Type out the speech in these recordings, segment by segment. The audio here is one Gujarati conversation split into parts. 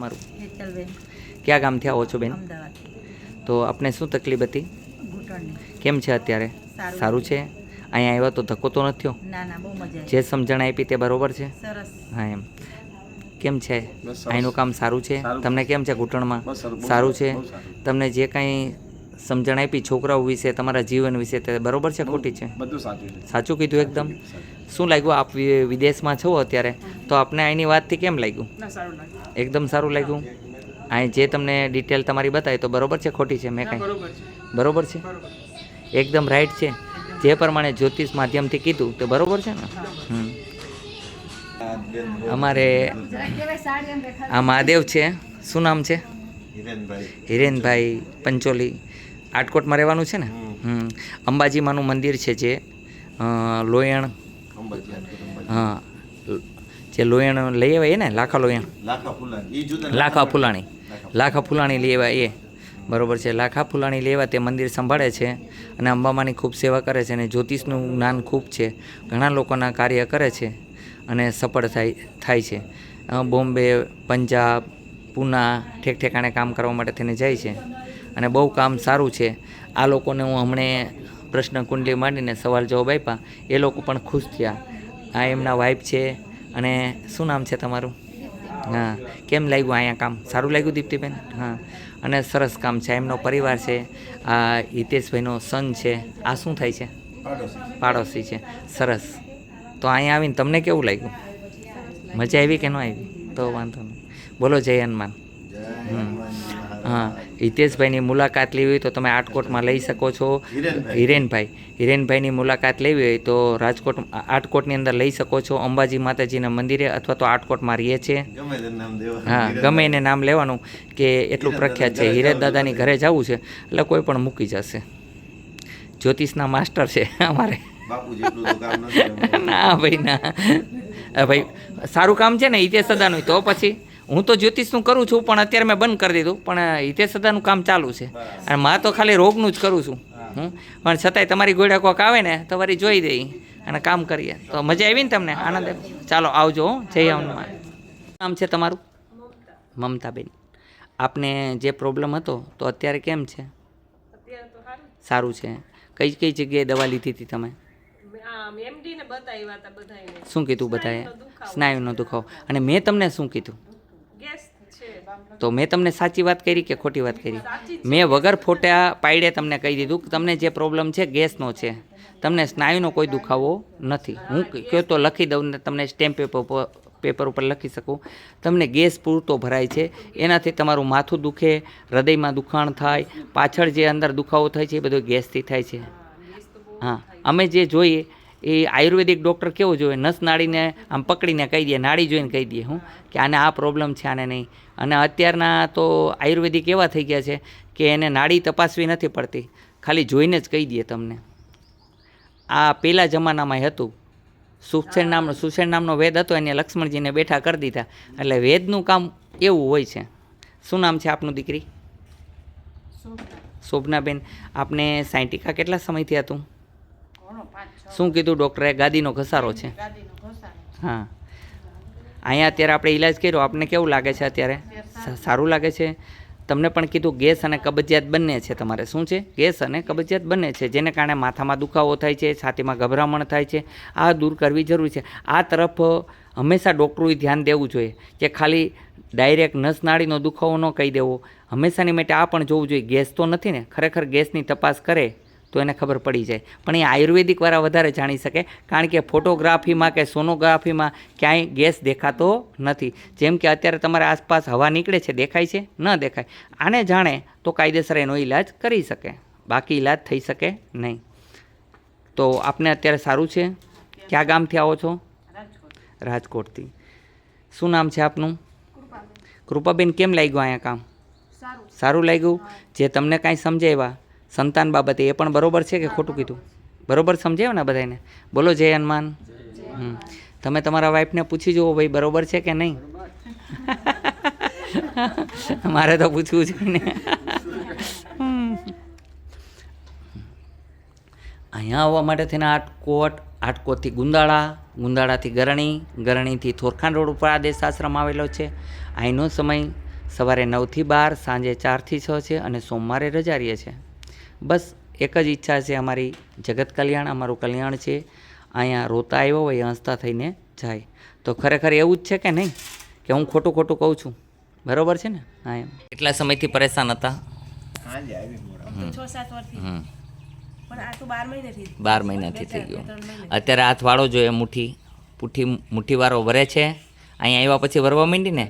તમારું? હેતલબેન, ક્યાં ગામથી આવો છો બેન? અમદાવાદ. તો આપને શું તકલીફ હતી? ઘૂંટણની. કેમ છે અત્યારે? સારું છે? અહીંયા આવ્યા તો ધક્કો તો નથી થયો? ના ના, બહુ મજા આવી. જે સમજણ આપી તે બરોબર છે? સરસ. હા એમ. કેમ છે અહીંનું કામ? સારું છે. તમને કેમ છે ઘૂંટણમાં? સારું છે. તમને જે કાંઈ સમજણ આપી છોકરાઓ વિશે, તમારા જીવન વિશે, તે બરોબર છે ખોટી છે? બધું સાચું છે. સાચું કીધું એકદમ. શું લાગ્યું? આપ વિદેશમાં છો અત્યારે, તો આપને અહીંની વાતથી કેમ લાગ્યું? એકદમ સારું લાગ્યું. અહીં જે તમને ડિટેલ તમારી બતાવી તો બરોબર છે ખોટી છે? મેં કાંઈ બરોબર છે? એકદમ રાઈટ છે. જે પ્રમાણે જ્યોતિષ માધ્યમથી કીધું તે બરોબર છે ને? અમારે આ મહાદેવ છે. શું નામ છે? હિરેનભાઈ પંચોલી. આટકોટમાં રહેવાનું છે ને? અંબાજીમાનું મંદિર છે જે લોયણ. હા, જે લોયણ લઈ આવ્યા એ ને, લાખા લોયણ, લાખા ફુલાણી લઈ આવ્યા એ બરોબર છે. લાખા ફુલાણી લઈ આવ્યા તે મંદિર સંભાળે છે અને અંબામાની ખૂબ સેવા કરે છે અને જ્યોતિષનું જ્ઞાન ખૂબ છે. ઘણા લોકોના કાર્ય કરે છે અને સફળ થાય છે. બોમ્બે, પંજાબ, પૂના ઠેકાણે કામ કરવા માટે થઈને જાય છે અને બહુ કામ સારું છે. આ લોકોને હું હમણે પ્રશ્ન કુંડલી માંડીને સવાલ જવાબ આપ્યા, એ લોકો પણ ખુશ થયા. આ એમના વાઈફ છે. અને શું નામ છે તમારું? હા, કેમ લાગ્યું અહીંયા કામ? સારું લાગ્યું દીપ્તિબેન? હા, અને સરસ કામ છે. એમનો પરિવાર છે. આ હિતેશભાઈનો સન છે. આ શું થાય છે? પાડોશી છે. સરસ. તો અહીંયા આવીને તમને કેવું લાગ્યું? મજા આવી કે ન આવી? તો વાંધો નહીં. બોલો જય હનુમાન. હા, હિતેશભાઈની મુલાકાત લેવી હોય તો તમે આટકોટમાં લઈ શકો છો. હિરેનભાઈની મુલાકાત લેવી હોય તો આટકોટની અંદર લઈ શકો છો, અંબાજી માતાજીના મંદિરે, અથવા તો આટકોટમાં રહીએ છે. હા, ગમે એને નામ લેવાનું કે એટલું પ્રખ્યાત છે. હિરેન દાદાની ઘરે જવું છે એટલે કોઈ પણ મૂકી જશે. જ્યોતિષના માસ્ટર છે અમારે. ના ભાઈ ના, ભાઈ સારું કામ છે ને હિતેશ દાદાનું. તો પછી હું તો જ્યોતિષનું કરું છું પણ અત્યારે મેં બંધ કરી દીધું, પણ હિતેશ દાદાનું કામ ચાલુ છે અને મારે તો ખાલી રોગનું જ કરું છું. પણ છતાંય તમારી ગોળ્યા કોક આવે ને તો વળી જોઈ દઈ અને કામ કરીએ. તો મજા આવી ને તમને? આનંદ? ચાલો આવજો. જય હનુમાન. નામ છે તમારું? મમતાબેન. આપને જે પ્રોબ્લેમ હતો તો અત્યારે કેમ છે? સારું છે. કઈ કઈ જગ્યાએ દવા લીધી હતી તમે? શું કીધું બધાએ? સ્નાયુનો દુખાવો. અને મેં તમને શું કીધું? તો મેં તમને સાચી વાત કરી કે ખોટી વાત કરી? મેં વગર ફોટા પાડ્યા તમને કહી દીધું કે તમને જે પ્રોબ્લેમ છે ગેસનો છે, તમને સ્નાયુનો કોઈ દુખાવો નથી. હું કહ્યું તો લખી દઉં ને તમને સ્ટેમ્પ પેપર ઉપર લખી શકું. તમને ગેસ પૂરતો ભરાય છે, એનાથી તમારું માથું દુખે, હૃદયમાં દુખાણ થાય, પાછળ જે અંદર દુખાવો થાય છે એ બધો ગેસથી થાય છે. હા, અમે જે જોઈએ એ આયુર્વેદિક ડૉક્ટર કેવો જોઈએ? નસ નાડીને આમ પકડીને કહી દે, નાડી જોઈને કહી દે હું કે આને આ પ્રોબ્લેમ છે, આને નહીં. અને અત્યારના તો આયુર્વેદિક એવા થઈ ગયા છે કે એને નાડી તપાસવી નથી પડતી, ખાલી જોઈને જ કહી દે તમને. આ પહેલા જમાનામાં હતું. સુષેણ નામનો વેદ હતો, એને લક્ષ્મણજીને બેઠા કરી દીધા. એટલે વેદનું કામ એવું હોય છે. શું નામ છે આપનું દીકરી? શોભનાબેન. આપને સાયન્ટિકા કેટલા સમયથી હતું? શું કીધું ડૉક્ટરે? ગાદીનો ઘસારો છે. હા, અહીંયા અત્યારે આપણે ઈલાજ કર્યો, આપને કેવું લાગે છે અત્યારે? સારું લાગે છે. તમને પણ કીધું ગેસ અને કબજિયાત બંને છે તમારે. શું છે? ગેસ અને કબજિયાત બંને છે, જેને કારણે માથામાં દુખાવો થાય છે, છાતીમાં ગભરામણ થાય છે. આ દૂર કરવી જરૂરી છે. આ તરફ હંમેશા ડૉક્ટરોએ ધ્યાન દેવું જોઈએ કે ખાલી ડાયરેક્ટ નસ નાડીનો દુખાવો ન કહી દેવો. હંમેશાની માટે આ પણ જોવું જોઈએ ગેસ તો નથી ને. ખરેખર ગેસની તપાસ કરે તો એને ખબર પડી જાય. પણ એ આયુર્વેદિકવાળા વધારે જાણી શકે, કારણ કે ફોટોગ્રાફીમાં કે સોનોગ્રાફીમાં ક્યાંય ગેસ દેખાતો નથી. જેમ કે અત્યારે તમારે આસપાસ હવા નીકળે છે, દેખાય છે? ન દેખાય. આને જાણે તો કાયદેસર એનો ઈલાજ કરી શકે, બાકી ઈલાજ થઈ શકે નહીં. તો આપને અત્યારે સારું છે? ક્યાં ગામથી આવો છો? રાજકોટથી. શું નામ છે આપનું? કૃપાબેન. કેમ લાગ્યું અહીંયા કામ? સારું લાગ્યું. જે તમને કાંઈ સમજાવ્યા સંતાન બાબતે એ પણ બરોબર છે કે ખોટું કીધું? બરોબર સમજાવ્યું ને બધાને? બોલો જય હનુમાન. તમે તમારા વાઈફને પૂછી જુઓ ભાઈ બરોબર છે કે નહીં. મારે તો પૂછવું છે ને. અહીંયા આવવા માટે થઈને આટકોટથી ગુંદાળા, ગુંદાળાથી ગરણી, ગરણીથી થોરખાન રોડ ઉપર આદેશ આશ્રમ આવેલો છે. અહીંનો સમય સવારે 9 થી 12, સાંજે 4 થી 6 છે અને સોમવારે રજા રહે છે. બસ એક જ ઈચ્છા છે અમારી, જગત કલ્યાણ, અમારું કલ્યાણ છે. અહીંયા રોતા આવ્યો હોય હસતા થઈને જાય. તો ખરેખર એવું જ છે કે નહીં, કે હું ખોટું કહું છું? બરોબર છે ને? હા એમ. કેટલા સમયથી પરેશાન હતા? 12 મહિનાથી થઈ ગયું. અત્યારે હાથ વાળો જોઈએ, મુઠ્ઠીવાળો વરે છે. અહીંયા આવ્યા પછી વરવા માંડી ને,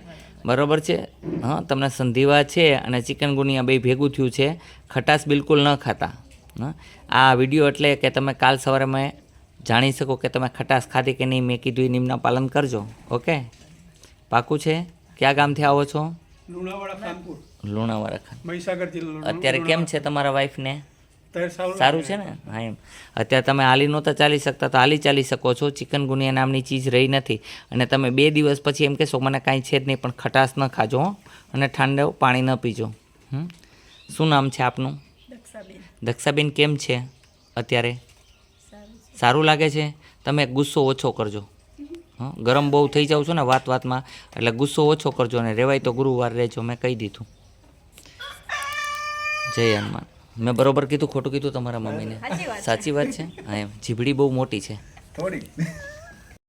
બરોબર છે? હા, તમને સંધિવા છે અને ચિકનગુનિયા બે ભેગું થયું છે. ખટાશ બિલકુલ ન ખાતા. આ વિડીયો એટલે કે તમે કાલ સવારે મેં જાણી શકો કે તમે ખટાશ ખાધી કે નહીં. મેં કીધું એ નિયમના પાલન કરજો. ઓકે, પાકું છે? ક્યાં ગામથી આવો છો? લુણાવાડા ખાન. અત્યારે કેમ છે તમારા વાઈફને? સારું છે ને? હા એમ. અત્યારે તમે હાલી નહોતા ચાલી શકતા, તો હાલી ચાલી શકો છો. ચિકનગુનિયા નામની ચીજ રહી નથી. અને તમે 2 દિવસ પછી એમ કહેશો મને કાંઈ છે જ નહીં, પણ ખટાશ ન ખાજો અને ઠંડુ પાણી ન પીજો. શું નામ છે આપનું? દક્ષાબેન. કેમ છે અત્યારે? સારું લાગે છે? તમે ગુસ્સો ઓછો કરજો. ગરમ બહુ થઈ જાવ છો ને વાતમાં, એટલે ગુસ્સો ઓછો કરજો. અને રહેવાય તો ગુરુવાર રહેજો, મેં કહી દીધું. જય હનુમાન. મેં બરોબર કીધું ખોટું કીધું તમારા મમ્મીને? સાચી વાત છે. હા એમ. જીભડી બહુ મોટી છે થોડી.